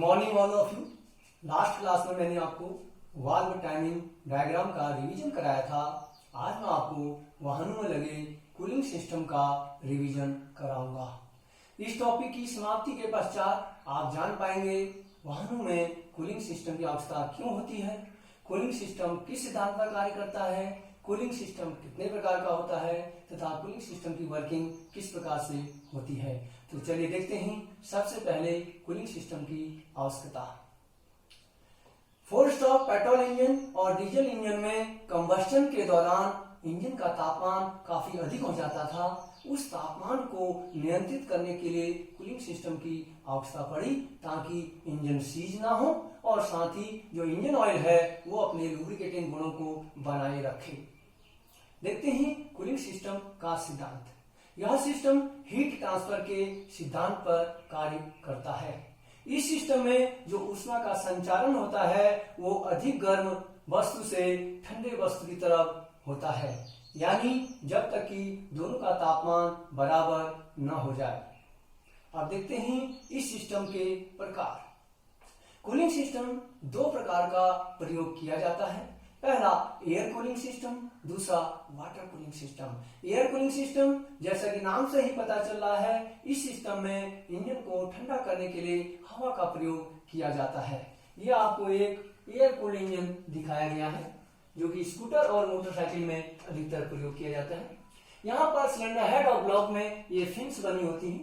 Morning all of you. Last class में मैंने आपको वाल्व टाइमिंग डायग्राम का रिवीजन कराया था। आज मैं आपको वाहनों में लगे कूलिंग सिस्टम का रिवीजन कराऊंगा। इस टॉपिक की समाप्ति के पश्चात आप जान पाएंगे वाहनों में कूलिंग सिस्टम की आवश्यकता क्यों होती है, कूलिंग सिस्टम किस सिद्धांत पर कार्य करता है, कूलिंग सिस्टम कितने प्रकार का होता है तथा कूलिंग सिस्टम की वर्किंग किस प्रकार से होती है। तो चलिए देखते हैं सबसे पहले कूलिंग सिस्टम की आवश्यकता। 4 स्ट्रोक पेट्रोल इंजन और डीजल इंजन में कंबस्टन के दौरान इंजन का तापमान काफी अधिक हो जाता था। उस तापमान को नियंत्रित करने के लिए कूलिंग सिस्टम की आवश्यकता पड़ी ताकि इंजन सीज ना हो और साथ ही जो इंजन ऑयल है वो अपने लुब्रिकेटिंग गुणों को बनाए रखे। देखते हैं कूलिंग सिस्टम का सिद्धांत। यह सिस्टम हीट ट्रांसफर के सिद्धांत पर कार्य करता है। इस सिस्टम में जो ऊष्मा का संचारण होता है वो अधिक गर्म वस्तु से ठंडे वस्तु की तरफ होता है, यानी जब तक कि दोनों का तापमान बराबर न हो जाए। अब देखते हैं इस सिस्टम के प्रकार। कूलिंग सिस्टम 2 प्रकार का प्रयोग किया जाता है। पहला एयर कूलिंग सिस्टम, दूसरा water cooling system. Air cooling system जैसा कि नाम से ही पता चल रहा है, इस सिस्टम में इंजन को ठंडा करने के लिए हवा का प्रयोग किया जाता है। यह आपको एक एयर कूल्ड इंजन दिखाया गया है जो कि स्कूटर और मोटरसाइकिल में अधिकतर प्रयोग किया जाता है। यहाँ पर सिलेंडर हेड और ब्लॉक में ये फिन्स बनी होती है।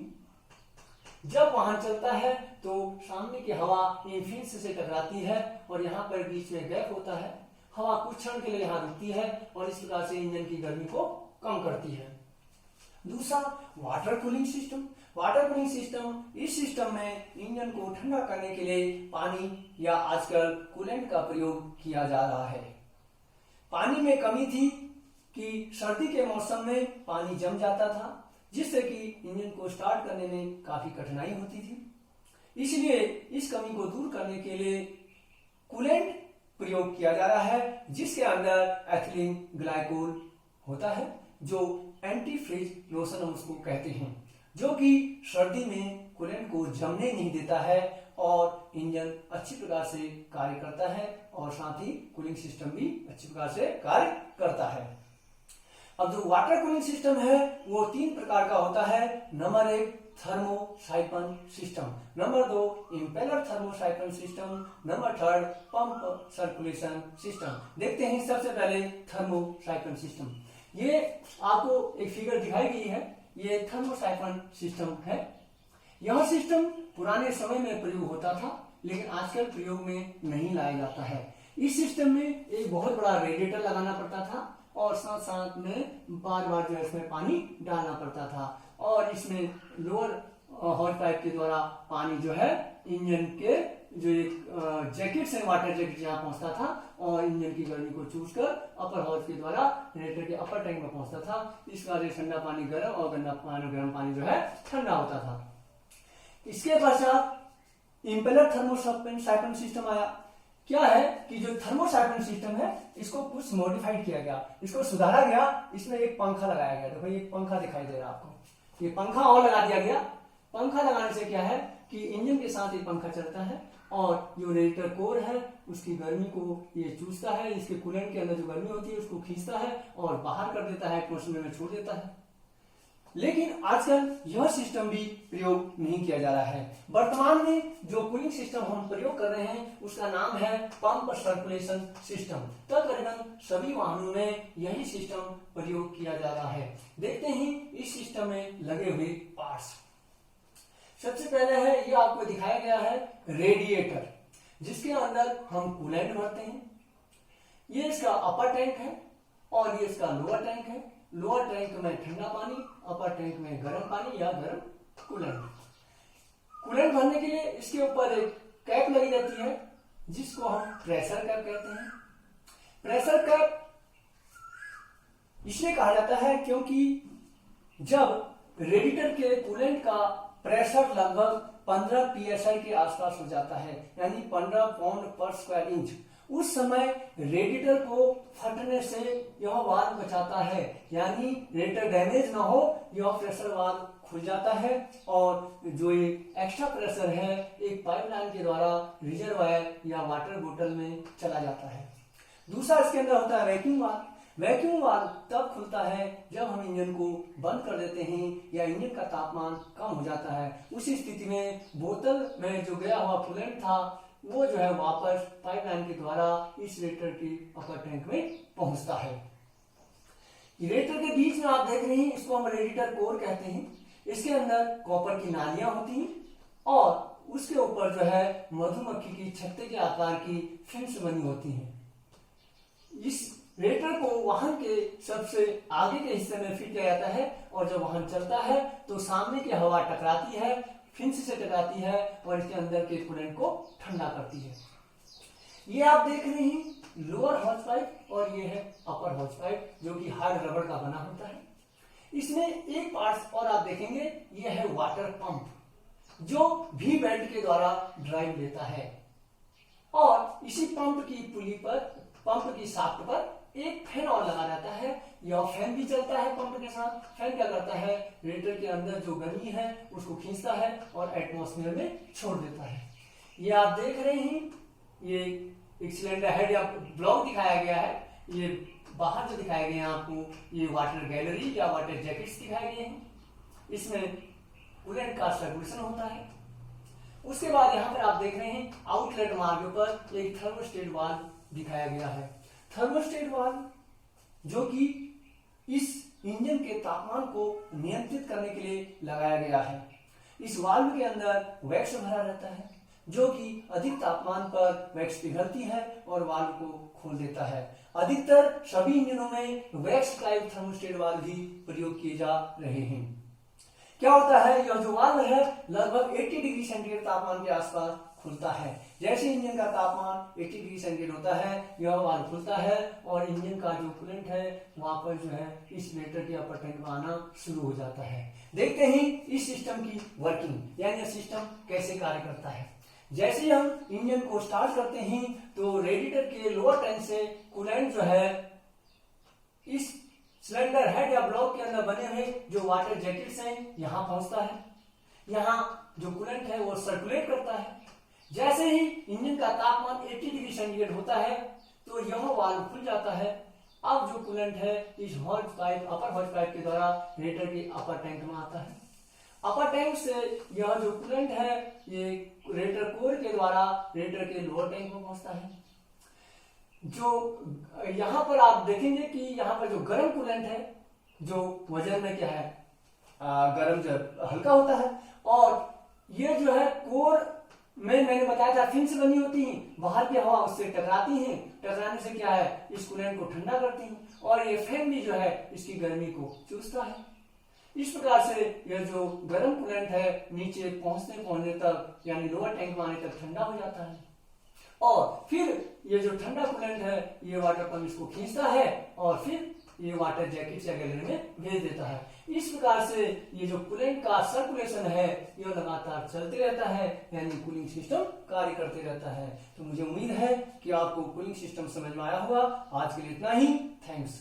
जब वाहन चलता है तो सामने की हवा इन फिन्स से टकराती है और यहाँ पर बीच में गैप होता है। हवा कुछ क्षण के लिए यहाँ रुकती है और इस प्रकार से इंजन की गर्मी को कम करती है। दूसरा water cooling system. Water cooling system, इस सिस्टम में इंजन को ठंडा करने के लिए पानी या आजकल कूलेंट का प्रयोग किया जा रहा है। पानी में कमी थी कि सर्दी के मौसम में पानी जम जाता था, जिससे कि इंजन को स्टार्ट करने में काफी कठिनाई होती थी। इसलिए इस कमी को दूर करने के लिए कूलेंट प्रयोग किया जा रहा है, जिसके अंदर एथिलीन ग्लाइकोल होता है जो एंटी फ्रीज लोशन हम उसको कहते हैं, जो कि सर्दी में कूलेंट को जमने नहीं देता है और इंजन अच्छी प्रकार से कार्य करता है और साथ ही कूलिंग सिस्टम भी अच्छी प्रकार से कार्य करता है। अब जो वाटर कूलिंग सिस्टम है वो 3 प्रकार का होता है। Number 1 thermosiphon system, number 2 impeller thermosiphon system, number 3 pump circulation system. देखते हैं सबसे पहले थर्मोसाइफन सिस्टम। ये आपको एक फिगर दिखाई गई है, ये थर्मोसाइफन सिस्टम है। यह सिस्टम पुराने समय में प्रयोग होता था लेकिन आजकल प्रयोग में नहीं लाया जाता है। इस सिस्टम में एक बहुत बड़ा रेडिएटर लगाना पड़ता था और साथ साथ में बार बार जो इसमें पानी डालना पड़ता था और इसमें लोअर हॉट पाइप के द्वारा पानी जो है इंजन के जो एक जैकेट से वाटर जैकेट जहाँ पहुंचता था और इंजन की गर्मी को चूसकर अपर हॉट के द्वारा रेडिएटर के अपर टैंक में पहुंचता था। इस कारण ठंडा पानी गर्म और गर्म पानी जो है ठंडा होता था। इसके पश्चात इम्पेलर थर्मोसाइफन सिस्टम आया। क्या है कि जो थर्मोसाइफन सिस्टम है इसको कुछ मॉडिफाइड किया गया, इसको सुधारा गया। इसमें एक पंखा लगाया गया। देखो ये पंखा दिखाई दे रहा है आपको, ये पंखा और लगा दिया गया। पंखा लगाने से क्या है कि इंजन के साथ एक पंखा चलता है और जो रेडिएटर कोर है उसकी गर्मी को ये चूसता है, इसके कूलेंट के अंदर जो गर्मी होती है उसको खींचता है और बाहर कर देता है, एटमॉस्फेयर में छोड़ देता है। लेकिन आजकल यह सिस्टम भी प्रयोग नहीं किया जा रहा है। वर्तमान में जो कूलिंग सिस्टम हम प्रयोग कर रहे हैं उसका नाम है पंप सर्कुलेशन सिस्टम। तकरीबन सभी वाहनों में यही सिस्टम प्रयोग किया जा रहा है। देखते हैं इस सिस्टम में लगे हुए पार्ट्स। सबसे पहले है, ये आपको दिखाया गया है रेडिएटर, जिसके अंदर हम कूलेंट भरते हैं। ये इसका अपर टैंक है और ये इसका लोअर टैंक है। लोअर टैंक में ठंडा पानी, अपर टैंक में गर्म पानी या गर्म कूलेंट। कूलेंट भरने के लिए इसके ऊपर एक कैप लगी रहती है जिसको हम प्रेशर कैप कहते हैं। प्रेशर कैप इसलिए कहा जाता है क्योंकि जब रेडिएटर के कूलेंट का प्रेशर लगभग 15 psi के आसपास हो जाता है, यानी 15 पाउंड पर स्क्वायर इंच, उस समय रेडिएटर को फटने से यह वाल्व बचाता है, यानी रेडिएटर डैमेज ना हो, यह प्रेशर वाल्व खुल जाता है और जो ये एक्स्ट्रा प्रेशर है एक पाइपलाइन के द्वारा रिजर्वायर या वाटर बोतल में चला जाता है। दूसरा इसके अंदर होता है वैक्यूम वाल्व। वैक्यूम वाल्व तब खुलता है जब हम इंजन को बंद कर देते हैं या इंजन का तापमान कम हो जाता है। उसी स्थिति में बोतल में जो गया हुआ कूलेंट था वो जो है वापस पाइपलाइन के द्वारा इस रेडिएटर के अपर टैंक में पहुंचता है। रेडिएटर के बीच में आप देख रहे हैं, इसको हम रेडिएटर कोर कहते हैं। इसके अंदर कॉपर की नालियां होती हैं और उसके ऊपर जो है मधुमक्खी की छत्ते के आकार की फिन्स बनी होती हैं। इस रेडिएटर को वाहन के सबसे आगे के हिस्से में फिट किया जाता है और जब वाहन चलता है तो सामने की हवा टकराती है, फिन्स से टकराती है और इसके अंदर के कूलेंट को ठंडा करती है। ये आप देख रहे हैं लोअर हॉज पाइप और ये है अपर हॉज पाइप जो कि हार्ड रबड़ का बना होता है। इसमें एक पार्ट और आप देखेंगे, ये है वाटर पंप जो वी बेल्ट के द्वारा ड्राइव लेता है और इसी पंप की पुली पर, पंप की शाफ्ट पर एक फैन और लगा रहता है। यह फैन भी चलता है पंप के साथ। फैन क्या करता है, रेडिएटर के अंदर जो गर्मी है उसको खींचता है और एटमॉस्फेयर में छोड़ देता है। ये आप देख रहे हैं, ये एक सिलेंडर हेड या ब्लॉक दिखाया गया है। ये बाहर जो दिखाए गए हैं आपको, ये वाटर गैलरी या वाटर जैकेट्स दिखाए गए हैं। इसमें कूलेंट का सर्कुलेशन होता है। उसके बाद यहाँ पर आप देख रहे हैं आउटलेट मार्ग पर एक थर्मोस्टेट वाल्व दिखाया गया है। थर्मोस्टेट वाल्व जो कि इस इंजन के तापमान को नियंत्रित करने के लिए लगाया गया है। इस वाल्व के अंदर वैक्स भरा रहता है जो कि अधिक तापमान पर वैक्स पिघलती है और वाल्व को खोल देता है। अधिकतर सभी इंजनों में वैक्स टाइप थर्मोस्टेट वाल्व भी प्रयोग किए जा रहे हैं। क्या होता है, यह जो वाल्व है लगभग 80 डिग्री सेंटीग्रेड तापमान के आसपास खुलता है। जैसे इंजन का तापमान 80 डिग्री सेंटीग्रेड होता है, यह वाल्व खुलता है और इंजन का जो कूलेंट है वहां पर जो है इस रेडिएटर के अपर टैंक में आना शुरू हो जाता है। देखते हैं इस सिस्टम की वर्किंग, यानी यह सिस्टम कैसे कार्य करता है। जैसे ही हम इंजन को स्टार्ट करते हैं तो रेडिएटर के लोअर टैंक से कूलेंट जो है इस सिलेंडर हेड या ब्लॉक के अंदर बने हुए जो वाटर जैकेट्स हैं यहां पहुंचता है। यहां जो कूलेंट है वो सर्कुलेट करता है। जैसे ही इंजन का तापमान 80 डिग्री सेंटीग्रेड होता है तो यह वाल्व खुल जाता है। अब जो कूलेंट है इस हॉज पाइप, अपर हॉज पाइप के द्वारा रेडिएटर के अपर टैंक में आता है। अपर टैंक से यह जो कूलेंट है ये रेडिएटर कोर के द्वारा रेडिएटर के लोअर टैंक में पहुंचता है। जो यहां पर आप देखेंगे कि यहां पर जो गर्म कूलेंट है जो वजन में क्या है गर्म जो हल्का होता है और ये जो है कोर में मैंने बताया था फिन्स बनी होती हैं, बाहर की हवा उससे टकराती है, टकराने से क्या है इस कूलेंट को ठंडा करती है और ये फैन भी जो है इसकी गर्मी को चूसता है। इस प्रकार से यह जो गर्म कूलेंट है नीचे पहुंचने तक यानी लोअर टैंक में आने तक ठंडा हो जाता है और फिर ये जो ठंडा कूलेंट है ये वाटर पंप इसको खींचता है और फिर ये वाटर जैकेट या गैलरी में भेज देता है। इस प्रकार से ये जो कूलेंट का सर्कुलेशन है ये लगातार चलते रहता है, यानी कूलिंग सिस्टम कार्य करते रहता है। तो मुझे उम्मीद है कि आपको कूलिंग सिस्टम समझ में आया होगा। आज के लिए इतना ही। थैंक्स।